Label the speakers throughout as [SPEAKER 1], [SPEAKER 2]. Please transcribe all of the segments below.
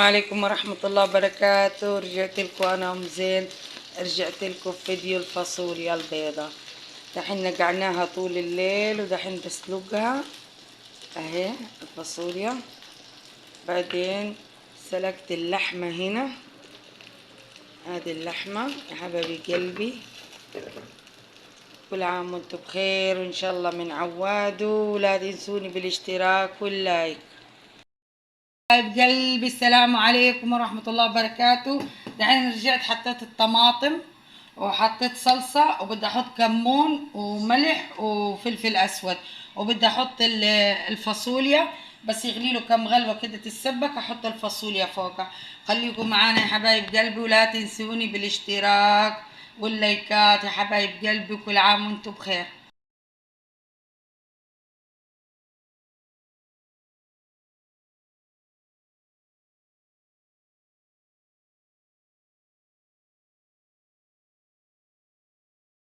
[SPEAKER 1] عليكم ورحمة الله وبركاته. رجعت لكم أنا أم زين. رجعت لكم فيديو الفاصوليا البيضة. دحين نقعناها طول الليل ودحين بسلقها اهي الفاصوليا. بعدين سلقت اللحمة هنا، هذه اللحمة يا حبايبي قلبي. كل عام وانتم بخير وإن شاء الله من عوادوا، ولا تنسوني بالاشتراك واللايك. حبايب قلبي السلام عليكم ورحمة الله وبركاته. دحين رجعت حطيت الطماطم وحطيت صلصة، وبدي احط كمون وملح وفلفل اسود، وبدي احط الفاصوليا بس يغلي له كم غلوة كده تتسبك، احط الفاصوليا فوقها. خليكم معانا يا حبايب قلبي، ولا تنسوني بالاشتراك واللايكات يا حبايب قلبي. كل عام وانتم بخير.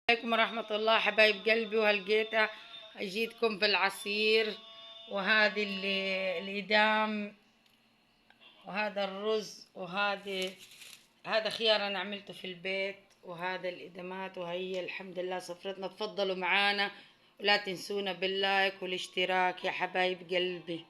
[SPEAKER 1] عليكم ورحمة الله حبايب قلبي. وهلقيتها جيتكم بالعصير، وهذه الإدام، وهذا الرز، هذا خيار أنا عملته في البيت، وهذا الإدامات، وهي الحمد لله سفرتنا. تفضلوا معانا ولا تنسونا باللايك والاشتراك يا حبايب قلبي.